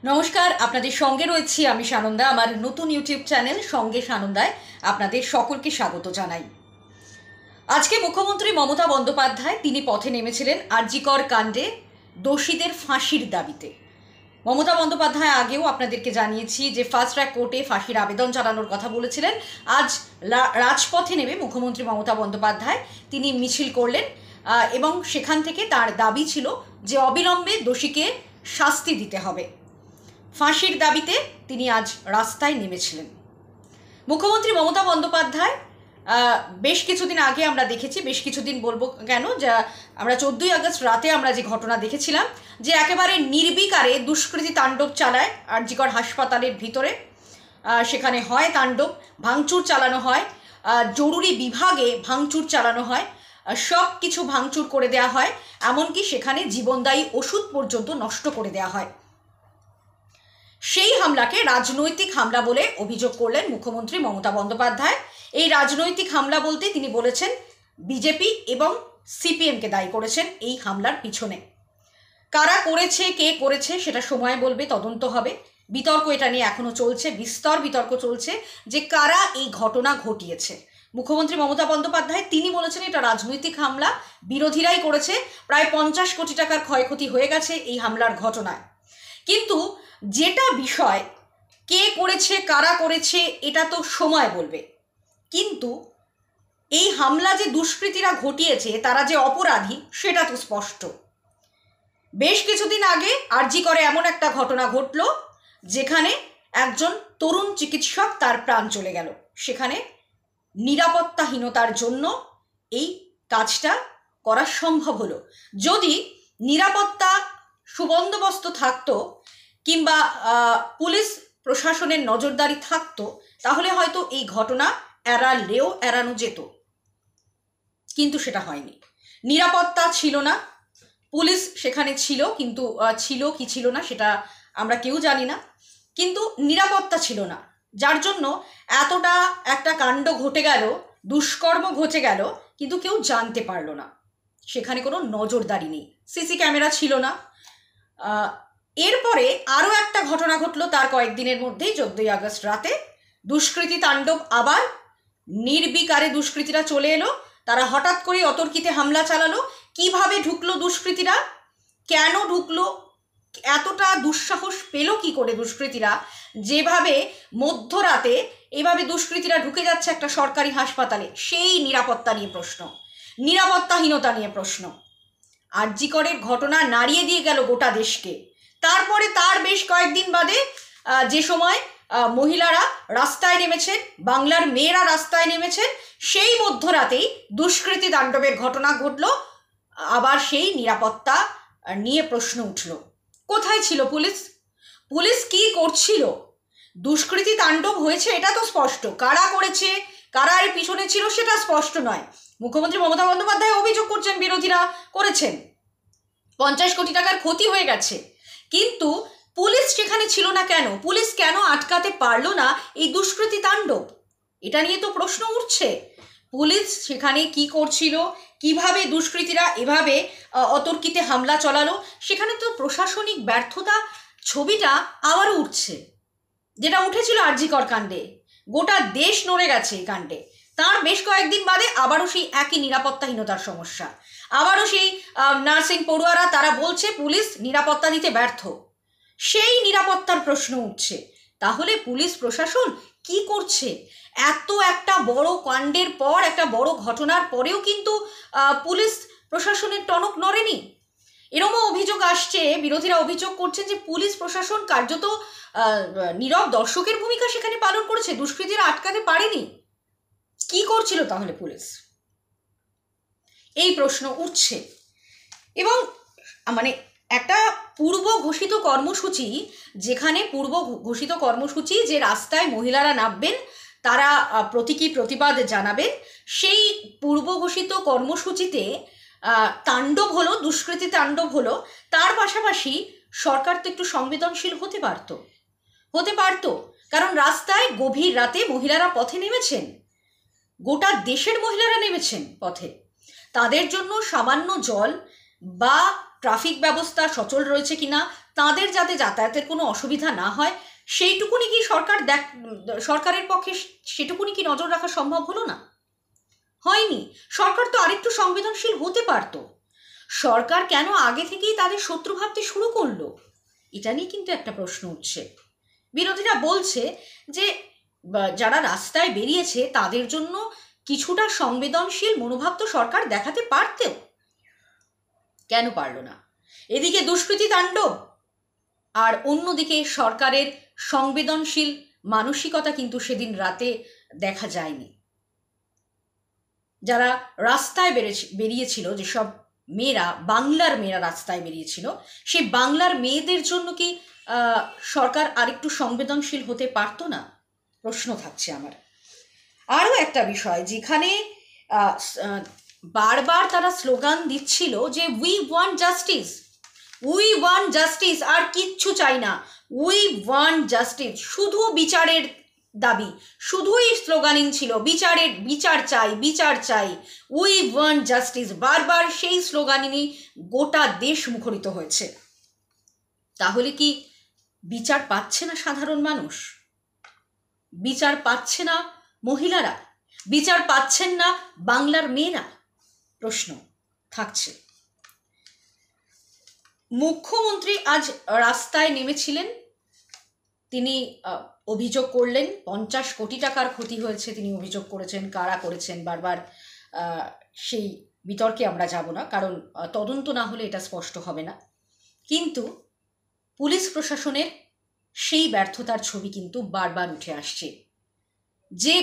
নমস্কার, আপনাদের সঙ্গে রয়েছি আমি সানন্দা। আমার নতুন ইউটিউব চ্যানেল সঙ্গে সানন্দায় আপনাদের সকলকে স্বাগত জানাই। আজকে মুখ্যমন্ত্রী মমতা বন্দ্যোপাধ্যায় তিনি পথে নেমেছিলেন আরজিকর কাণ্ডে দোষীদের ফাঁসির দাবিতে। মমতা বন্দ্যোপাধ্যায় আগেও আপনাদেরকে জানিয়েছি যে ফাস্ট ট্র্যাক কোর্টে ফাঁসির আবেদন জানানোর কথা বলেছিলেন। আজ রাজপথে নেমে মুখ্যমন্ত্রী মমতা বন্দ্যোপাধ্যায় তিনি মিছিল করলেন এবং সেখান থেকে তার দাবি ছিল যে অবিলম্বে দোষীকে শাস্তি দিতে হবে। ফাঁসির দাবিতে তিনি আজ রাস্তায় নেমেছিলেন। মুখ্যমন্ত্রী মমতা বন্দ্যোপাধ্যায় বেশ কিছুদিন আগে আমরা দেখেছি, বেশ কিছুদিন বলবো কেন, যা আমরা 14ই আগস্ট রাতে আমরা যে ঘটনা দেখেছিলাম যে একেবারে নির্বিকারে দুষ্কৃতী তাণ্ডব চালায় আরজিকর হাসপাতালের ভিতরে। সেখানে হয় তাণ্ডব, ভাঙচুর চালানো হয়, জরুরি বিভাগে ভাঙচুর চালানো হয়, সব কিছু ভাঙচুর করে দেওয়া হয়, এমনকি সেখানে জীবনদায়ী ওষুধ পর্যন্ত নষ্ট করে দেওয়া হয়। সেই হামলাকে রাজনৈতিক হামলা বলে অভিযোগ করলেন মুখ্যমন্ত্রী মমতা বন্দ্যোপাধ্যায়। এই রাজনৈতিক হামলা বলতে তিনি বলেছেন বিজেপি এবং সিপিএমকে দায়ী করেছেন এই হামলার পিছনে। কারা করেছে, কে করেছে সেটা সময় বলবে, তদন্ত হবে। বিতর্ক এটা নিয়ে এখনও চলছে, বিস্তর বিতর্ক চলছে যে কারা এই ঘটনা ঘটিয়েছে। মুখ্যমন্ত্রী মমতা বন্দ্যোপাধ্যায় তিনি বলেছেন এটা রাজনৈতিক হামলা, বিরোধীরাই করেছে। প্রায় 50 কোটি টাকার ক্ষয়ক্ষতি হয়ে গেছে এই হামলার ঘটনায়। কিন্তু যেটা বিষয়, কে করেছে, কারা করেছে, এটা তো সময় বলবে। কিন্তু এই হামলা যে দুষ্কৃতীরা ঘটিয়েছে, তারা যে অপরাধী সেটা তো স্পষ্ট। বেশ কিছুদিন আগে আরজিকরে এমন একটা ঘটনা ঘটল যেখানে একজন তরুণ চিকিৎসক তার প্রাণ চলে গেল। সেখানে নিরাপত্তাহীনতার জন্য এই কাজটা করা সম্ভব হলো। যদি নিরাপত্তা সুবন্দোবস্ত থাকতো কিংবা পুলিশ প্রশাসনের নজরদারি থাকতো তাহলে হয়তো এই ঘটনা এড়ানো যেত, কিন্তু সেটা হয়নি। নিরাপত্তা ছিল না, পুলিশ সেখানে ছিল, কিন্তু ছিল কি ছিল না সেটা আমরা কেউ জানি না, কিন্তু নিরাপত্তা ছিল না, যার জন্য এতটা একটা কাণ্ড ঘটে গেল, দুষ্কর্ম ঘটে গেল, কিন্তু কেউ জানতে পারলো না। সেখানে কোনো নজরদারি নেই, সিসি ক্যামেরা ছিল না। এরপরে আরও একটা ঘটনা ঘটলো তার কয়েকদিনের মধ্যেই, 14ই আগস্ট রাতে দুষ্কৃতী তাণ্ডব। আবার নির্বিকারে দুষ্কৃতীরা চলে এলো, তারা হঠাৎ করে অতর্কিতে হামলা চালালো। কিভাবে ঢুকলো দুষ্কৃতীরা, কেন ঢুকলো, এতটা দুঃসাহস পেল কি করে দুষ্কৃতীরা? যেভাবে মধ্যরাতে এভাবে দুষ্কৃতীরা ঢুকে যাচ্ছে একটা সরকারি হাসপাতালে, সেই নিরাপত্তা নিয়ে প্রশ্ন, নিরাপত্তাহীনতা নিয়ে প্রশ্ন। আরজিকরের ঘটনা নাড়িয়ে দিয়ে গেল গোটা দেশকে। তারপরে তার বেশ কয়েকদিন বাদে যে সময় মহিলারা রাস্তায় নেমেছেন, বাংলার মেয়েরা রাস্তায় নেমেছেন, সেই মধ্যরাতেই দুষ্কৃতী তাণ্ডবের ঘটনা ঘটল। আবার সেই নিরাপত্তা নিয়ে প্রশ্ন উঠল। কোথায় ছিল পুলিশ? পুলিশ কি করছিল? দুষ্কৃতী তাণ্ডব হয়েছে এটা তো স্পষ্ট, কারা করেছে, কারা এর পিছনে ছিল সেটা স্পষ্ট নয়। মুখ্যমন্ত্রী মমতা বন্দ্যোপাধ্যায় অভিযোগ করছেন বিরোধীরা করেছেন, 50 কোটি টাকার ক্ষতি হয়ে গেছে, কিন্তু পুলিশ সেখানে ছিল না কেন? পুলিশ কেন আটকাতে পারলো না এই দুষ্কৃতী তাণ্ডব? এটা নিয়ে তো প্রশ্ন উঠছে। পুলিশ সেখানে কি করছিল, কিভাবে দুষ্কৃতীরা এভাবে অতর্কিতে হামলা চালালো? সেখানে তো প্রশাসনিক ব্যর্থতা ছবিটা আবারও উঠছে, যেটা উঠেছিল আরজিকর কাণ্ডে। গোটা দেশ নড়ে গেছে এই কাণ্ডে। তার বেশ কয়েকদিন বাদে আবারও সেই একই নিরাপত্তাহীনতার সমস্যা, আবারও সেই নার্সিং পড়ুয়ারা তারা বলছে পুলিশ নিরাপত্তা দিতে ব্যর্থ। সেই নিরাপত্তার প্রশ্ন উঠছে। তাহলে পুলিশ প্রশাসন কি করছে? এত একটা বড় কাণ্ডের পর, একটা বড় ঘটনার পরেও কিন্তু পুলিশ প্রশাসনের টনক নড়েনি। এরকমও অভিযোগ আসছে, বিরোধীরা অভিযোগ করছেন যে পুলিশ প্রশাসন কার্যত নীরব দর্শকের ভূমিকা সেখানে পালন করেছে, দুষ্কৃতীরা আটকাতে পারেনি। কি করছিল তাহলে পুলিশ? এই প্রশ্ন উঠছে। এবং মানে একটা পূর্ব ঘোষিত কর্মসূচি, যেখানে পূর্ব ঘোষিত কর্মসূচি যে রাস্তায় মহিলারা নামবেন, তারা প্রতীকী প্রতিবাদ জানাবেন, সেই পূর্ব ঘোষিত কর্মসূচিতে তাণ্ডব হলো, দুষ্কৃতী তাণ্ডব হলো। তার পাশাপাশি সরকার তো একটু সংবেদনশীল হতে পারতো, কারণ রাস্তায় গভীর রাতে মহিলারা পথে নেমেছেন, গোটা দেশের মহিলারা নেমেছেন পথে। তাদের জন্য সামান্য জল বা ট্রাফিক ব্যবস্থা সচল রয়েছে কিনা তাদের যাতে যাতায়াতের কোনো অসুবিধা না হয় সেইটুকুনি কি সরকারের পক্ষে সেটুকুনি কি নজর রাখা সম্ভব হলো না? হয়নি। সরকার তো আরেকটু সংবেদনশীল হতে পারত। সরকার কেন আগে থেকেই তাদের শত্রু ভাবতে শুরু করলো? এটা নিয়ে কিন্তু একটা প্রশ্ন উঠছে। বিরোধীরা বলছে যে যারা রাস্তায় বেরিয়েছে তাদের জন্য কিছুটা সংবেদনশীল মনোভাব তো সরকার দেখাতে পারতেও। কেন পারল না? এদিকে দুষ্কৃতী তাণ্ডব, আর অন্যদিকে সরকারের সংবেদনশীল মানসিকতা কিন্তু সেদিন রাতে দেখা যায়নি। যারা রাস্তায় বেরিয়েছিল, যেসব মেয়েরা, বাংলার মেয়েরা রাস্তায় বেরিয়েছিল, সেই বাংলার মেয়েদের জন্য কি সরকার আরেকটু সংবেদনশীল হতে পারতো না? প্রশ্ন থাকছে আমার। আরও একটা বিষয়, যেখানে বারবার তারা স্লোগান দিচ্ছিল যে we want justice, we want justice, আর কিচ্ছু চাই না, উই ওয়ান্ট জাস্টিস, শুধু বিচারের দাবি, শুধুই স্লোগানিং ছিল বিচার চাই, বিচার চাই, উই ওয়ান্ট জাস্টিস, বারবার সেই স্লোগানিংই গোটা দেশ মুখরিত হয়েছে। তাহলে কি বিচার পাচ্ছে না সাধারণ মানুষ? বিচার পাচ্ছে না মহিলারা? বিচার পাচ্ছেন না বাংলার মেয়েরা? প্রশ্ন থাকছে। মুখ্যমন্ত্রী আজ রাস্তায় নেমেছিলেন। তিনি অভিযোগ করলেন 50 কোটি টাকার ক্ষতি হয়েছে। তিনি অভিযোগ করেছেন, কারা করেছেন বারবার সেই বিতর্কে আমরা যাব না, কারণ তদন্ত না হলে এটা স্পষ্ট হবে না। কিন্তু পুলিশ প্রশাসনের সেই ব্যর্থতার ছবি কিন্তু বারবার উঠে আসছে। যে